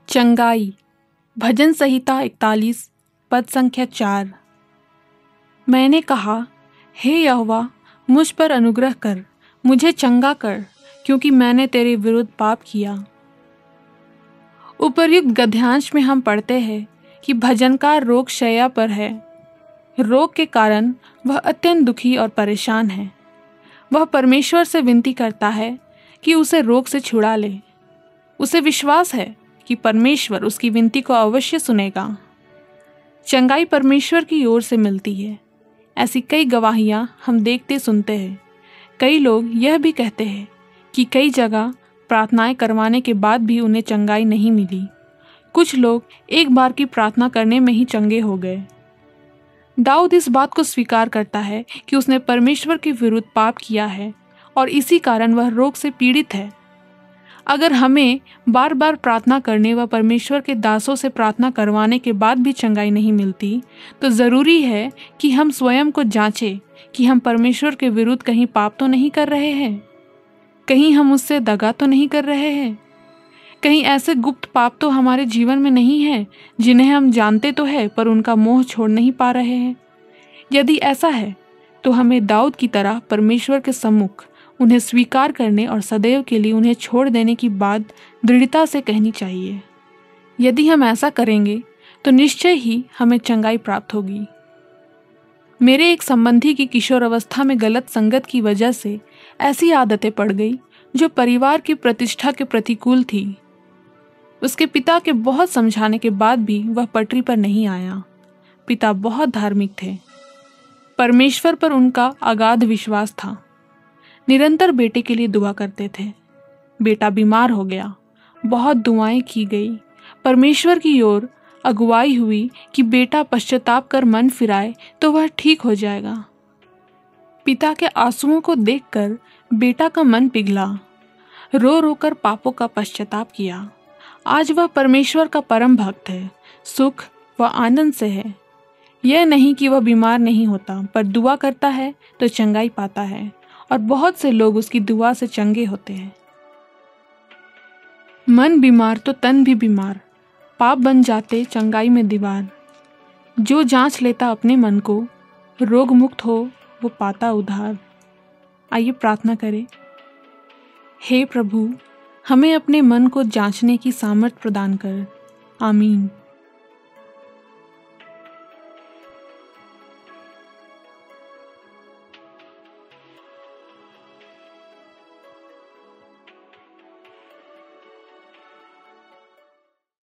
चंगाई। भजन संहिता 41 पद संख्या 4। मैंने कहा, हे यहोवा, मुझ पर अनुग्रह कर, मुझे चंगा कर, क्योंकि मैंने तेरे विरुद्ध पाप किया। उपर्युक्त गद्यांश में हम पढ़ते हैं कि भजनकार रोग शैया पर है। रोग के कारण वह अत्यंत दुखी और परेशान है। वह परमेश्वर से विनती करता है कि उसे रोग से छुड़ा ले। उसे विश्वास है कि परमेश्वर उसकी विनती को अवश्य सुनेगा। चंगाई परमेश्वर की ओर से मिलती है। ऐसी कई गवाहियां हम देखते सुनते हैं। कई लोग यह भी कहते हैं कि कई जगह प्रार्थनाएं करवाने के बाद भी उन्हें चंगाई नहीं मिली। कुछ लोग एक बार की प्रार्थना करने में ही चंगे हो गए। दाऊद इस बात को स्वीकार करता है कि उसने परमेश्वर के विरुद्ध पाप किया है और इसी कारण वह रोग से पीड़ित है। अगर हमें बार बार प्रार्थना करने व परमेश्वर के दासों से प्रार्थना करवाने के बाद भी चंगाई नहीं मिलती, तो ज़रूरी है कि हम स्वयं को जांचें कि हम परमेश्वर के विरुद्ध कहीं पाप तो नहीं कर रहे हैं, कहीं हम उससे दगा तो नहीं कर रहे हैं, कहीं ऐसे गुप्त पाप तो हमारे जीवन में नहीं है जिन्हें हम जानते तो है पर उनका मोह छोड़ नहीं पा रहे हैं। यदि ऐसा है तो हमें दाऊद की तरह परमेश्वर के सम्मुख उन्हें स्वीकार करने और सदैव के लिए उन्हें छोड़ देने की बात दृढ़ता से कहनी चाहिए। यदि हम ऐसा करेंगे तो निश्चय ही हमें चंगाई प्राप्त होगी। मेरे एक संबंधी की किशोर अवस्था में गलत संगत की वजह से ऐसी आदतें पड़ गई जो परिवार की प्रतिष्ठा के प्रतिकूल थी। उसके पिता के बहुत समझाने के बाद भी वह पटरी पर नहीं आया। पिता बहुत धार्मिक थे। परमेश्वर पर उनका अगाध विश्वास था। निरंतर बेटे के लिए दुआ करते थे। बेटा बीमार हो गया। बहुत दुआएं की गई। परमेश्वर की ओर अगुवाई हुई कि बेटा पश्चाताप कर मन फिराए तो वह ठीक हो जाएगा। पिता के आंसुओं को देखकर बेटा का मन पिघला। रो रो कर पापों का पश्चाताप किया। आज वह परमेश्वर का परम भक्त है, सुख व आनंद से है। यह नहीं कि वह बीमार नहीं होता, पर दुआ करता है तो चंगाई पाता है और बहुत से लोग उसकी दुआ से चंगे होते हैं। मन बीमार तो तन भी बीमार, पाप बन जाते चंगाई में दीवार। जो जांच लेता अपने मन को, रोग मुक्त हो वो पाता उधार। आइए प्रार्थना करें। हे प्रभु, हमें अपने मन को जांचने की सामर्थ्य प्रदान कर। आमीन।